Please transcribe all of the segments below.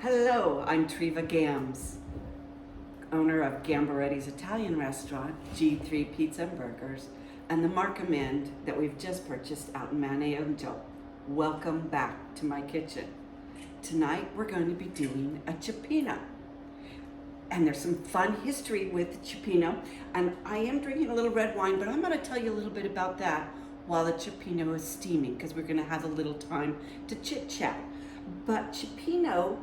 Hello, I'm Treva Gambs, owner of Gamberetti's Italian restaurant, G3 Pizza and Burgers, and the Markham Inn that we've just purchased out in Manayunjo. Welcome back to my kitchen. Tonight we're going to be doing a cioppino. And there's some fun history with cioppino, and I am drinking a little red wine, but I'm going to tell you a little bit about that while the cioppino is steaming, because we're going to have a little time to chit-chat. But cioppino,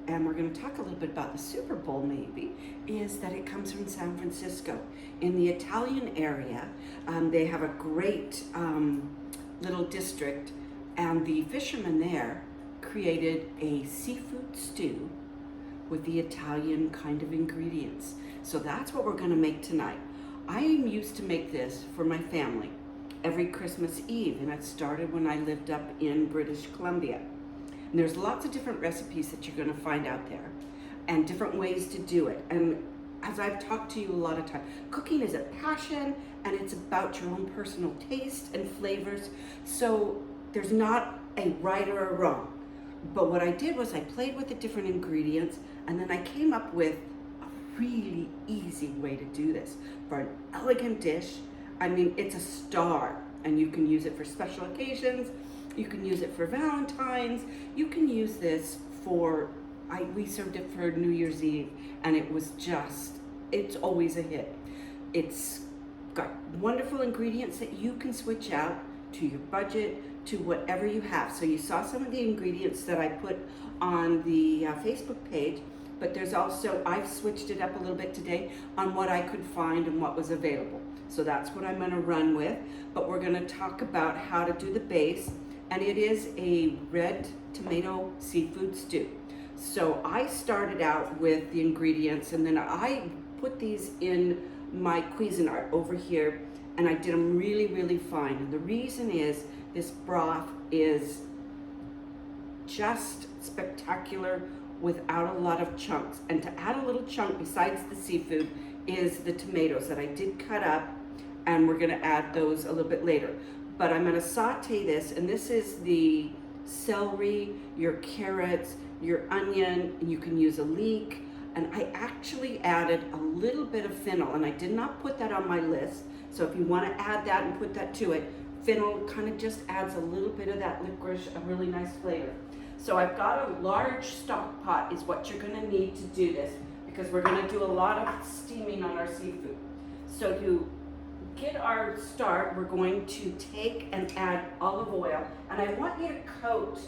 and we're going to talk a little bit about the Super Bowl maybe, is that it comes from San Francisco. In the Italian area, they have a great little district, and the fishermen there created a seafood stew with the Italian kind of ingredients. So that's what we're going to make tonight. I am used to make this for my family every Christmas Eve, and it started when I lived up in British Columbia. And there's lots of different recipes that you're going to find out there and different ways to do it. And as I've talked to you a lot of times, cooking is a passion and it's about your own personal taste and flavors. So there's not a right or a wrong. But what I did was I played with the different ingredients, and then I came up with a really easy way to do this for an elegant dish. I mean, it's a star, and you can use it for special occasions. You can use it for Valentine's. You can use this for, we served it for New Year's Eve, and it was it's always a hit. It's got wonderful ingredients that you can switch out to your budget, to whatever you have. So you saw some of the ingredients that I put on the Facebook page, but there's also, I've switched it up a little bit today on what I could find and what was available. So that's what I'm gonna run with, but we're gonna talk about how to do the base, and it is a red tomato seafood stew. So I started out with the ingredients, and then I put these in my Cuisinart over here, and I did them really, really fine. And the reason is this broth is just spectacular without a lot of chunks. And to add a little chunk besides the seafood is the tomatoes that I did cut up, and we're gonna add those a little bit later. But I'm gonna saute this, and this is the celery, your carrots, your onion, and you can use a leek. And I actually added a little bit of fennel, and I did not put that on my list. So if you wanna add that and put that to it, fennel kind of just adds a little bit of that licorice, a really nice flavor. So I've got a large stock pot is what you're gonna need to do this, because we're gonna do a lot of steaming on our seafood. So to get our start, we're going to take and add olive oil, and I want you to coat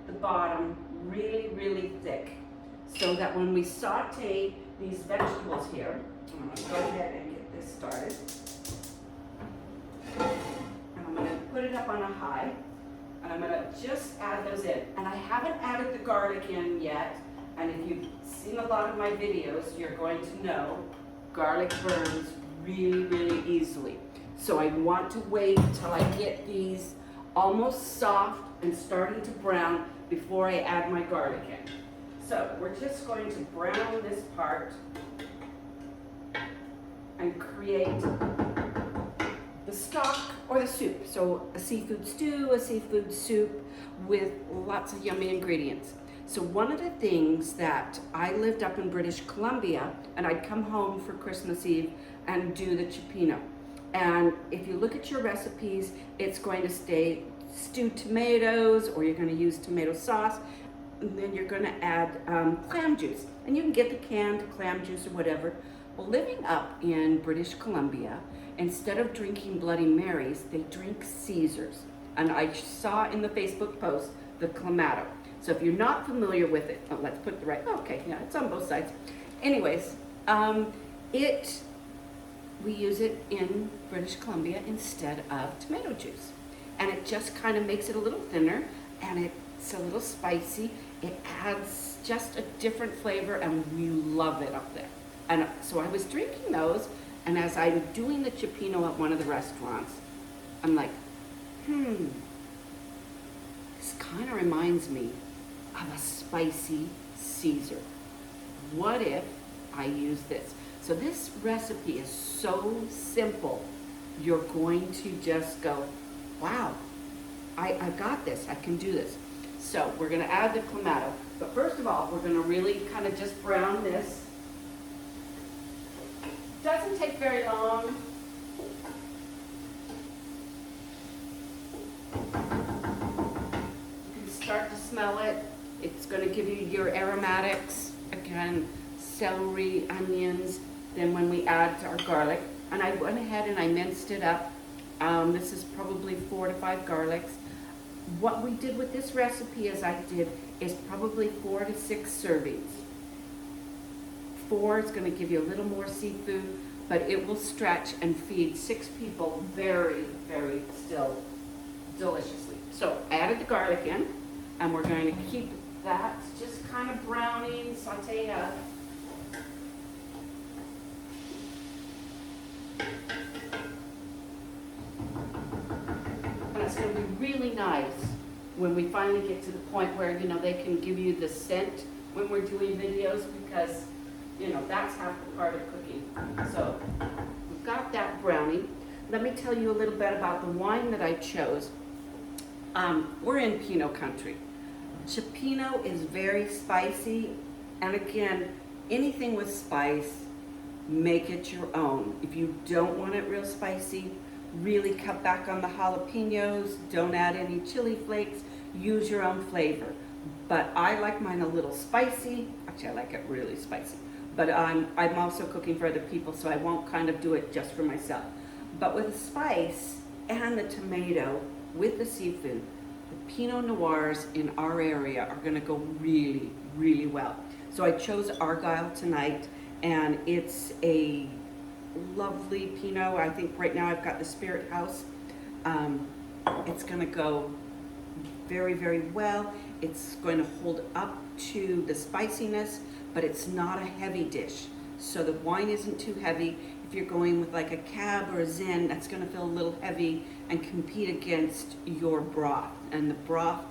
the bottom really, really thick, so that when we saute these vegetables here, I'm gonna go ahead and get this started. And I'm gonna put it up on a high, and I'm gonna just add those in. And I haven't added the garlic in yet, and if you've seen a lot of my videos, you're going to know garlic burns really, really easily. So I want to wait until I get these almost soft and starting to brown before I add my garlic in. So we're just going to brown this part and create the stock or the soup. So a seafood stew, a seafood soup with lots of yummy ingredients. So one of the things that I lived up in British Columbia, and I'd come home for Christmas Eve and do the cioppino. And if you look at your recipes, it's going to stay stewed tomatoes, or you're going to use tomato sauce, and then you're going to add clam juice. And you can get the canned clam juice or whatever. Well, living up in British Columbia, instead of drinking Bloody Marys, they drink Caesars. And I saw in the Facebook post the Clamato. So if you're not familiar with it, let's put the right, okay, yeah, it's on both sides. Anyways, we use it in British Columbia instead of tomato juice. And it just kind of makes it a little thinner, and it's a little spicy. It adds just a different flavor, and we love it up there. And so I was drinking those, and as I'm doing the cioppino at one of the restaurants, I'm like, this kind of reminds me of a spicy Caesar. What if I use this? So this recipe is so simple, you're going to just go, wow, I got this, I can do this. So we're gonna add the clamato, But first of all, we're gonna really kind of just brown this. Doesn't take very long. You can start to smell it. It's gonna give you your aromatics. Again, celery, onions. Then when we add our garlic, and I went ahead and I minced it up. This is probably 4 to 5 garlics. What we did with this recipe is probably 4 to 6 servings. 4 is going to give you a little more seafood, but it will stretch and feed 6 people very, very still deliciously. So added the garlic in, and we're going to keep that just kind of browning, saute up. And it's going to be really nice when we finally get to the point where, you know, they can give you the scent when we're doing videos, because, you know, that's half the part of cooking. So we've got that browning. Let me tell you a little bit about the wine that I chose. We're in Pinot country. Cioppino is very spicy, and again, anything with spice, make it your own. If you don't want it real spicy, really cut back on the jalapenos, don't add any chili flakes, use your own flavor. But I like mine a little spicy. Actually, I like it really spicy. But I'm also cooking for other people, so I won't kind of do it just for myself. But with the spice and the tomato, with the seafood, the Pinot Noirs in our area are gonna go really, really well. So I chose Argyle tonight, and it's a lovely Pinot. I think right now I've got the Spirit House. It's gonna go very, very well. It's going to hold up to the spiciness, but it's not a heavy dish. So the wine isn't too heavy. If you're going with like a Cab or a Zin, that's gonna feel a little heavy and compete against your broth. And the broth,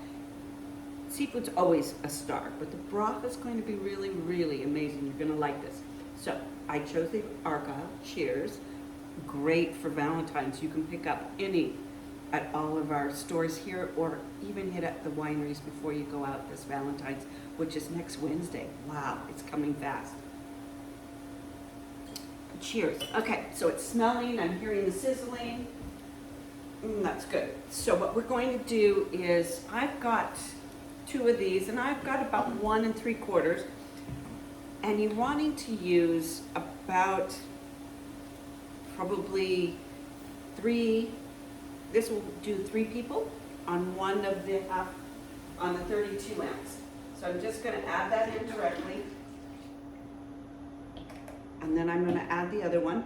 seafood's always a star, but the broth is going to be really, really amazing. You're gonna like this. So I chose the Argyle. Cheers. Great for Valentine's. You can pick up any at all of our stores here, or even hit up the wineries before you go out this Valentine's, which is next Wednesday. Wow, it's coming fast. Cheers. Okay, so it's smelling, I'm hearing the sizzling. That's good. So what we're going to do is, I've got 2 of these, and I've got about 1 3/4, and you're wanting to use about probably 3. This will do 3 people on one of the on the 32 ounce. So I'm just going to add that in directly, and then I'm going to add the other one.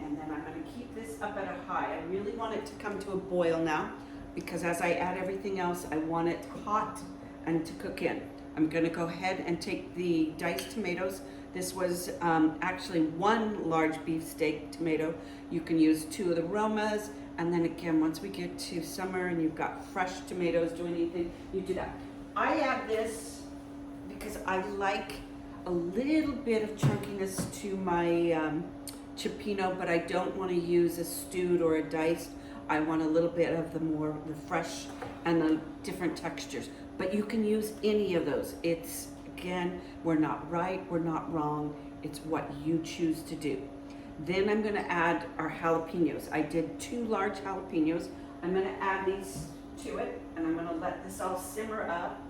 And then I'm going to keep this up at a high. I really want it to come to a boil now, because as I add everything else, I want it hot and to cook in. I'm going to go ahead and take the diced tomatoes. This was actually 1 large beefsteak tomato. You can use 2 of the Romas, and then again, once we get to summer and you've got fresh tomatoes doing anything, you do that. I add this because I like a little bit of chunkiness to my Cioppino, but I don't want to use a stewed or a diced. I want a little bit of the fresh and the different textures. But you can use any of those. It's, again, we're not right, we're not wrong. It's what you choose to do. Then I'm gonna add our jalapenos. I did 2 large jalapenos. I'm gonna add these to it, and I'm gonna let this all simmer up.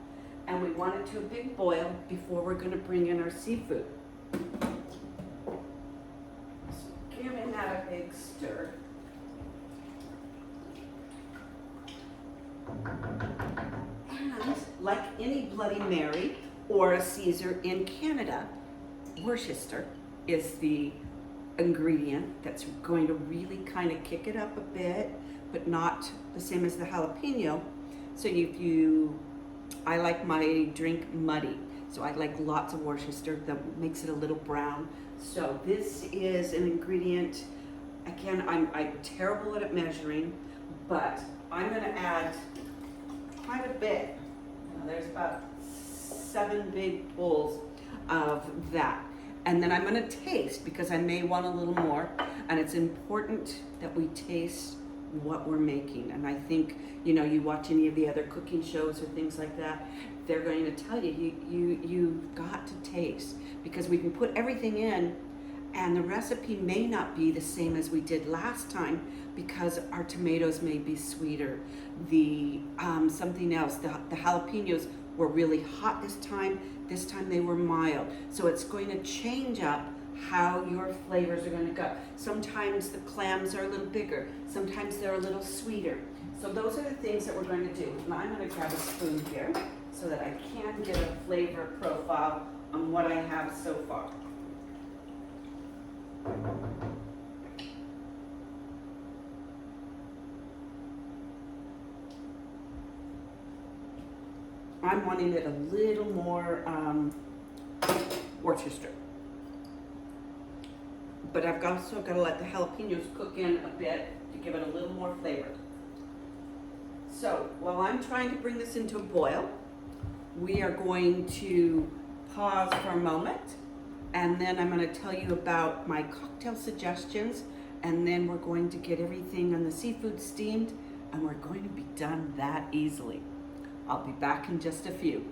And we want it to a big boil before we're gonna bring in our seafood. So giving that a big stir. And like any Bloody Mary or a Caesar in Canada, Worcester is the ingredient that's going to really kind of kick it up a bit, but not the same as the jalapeno. So I like my drink muddy, so I like lots of Worcester. That makes it a little brown. So this is an ingredient. Again, I'm terrible at measuring, but I'm going to add quite a bit. There's about 7 big bowls of that. And then I'm going to taste, because I may want a little more. And it's important that we taste what we're making. And I think, you know, you watch any of the other cooking shows or things like that, they're going to tell you, you've got to taste, because we can put everything in and the recipe may not be the same as we did last time because our tomatoes may be sweeter. The something else, the jalapenos were really hot this time. This time they were mild. So it's going to change up how your flavors are going to go. Sometimes the clams are a little bigger. Sometimes they're a little sweeter. So those are the things that we're going to do. And I'm going to grab a spoon here so that I can get a flavor profile on what I have so far. I'm wanting it a little more Worcester. But I've also got to let the jalapenos cook in a bit to give it a little more flavor. So while I'm trying to bring this into a boil, we are going to pause for a moment, and then I'm going to tell you about my cocktail suggestions, and then we're going to get everything on the seafood steamed, and we're going to be done that easily. I'll be back in just a few.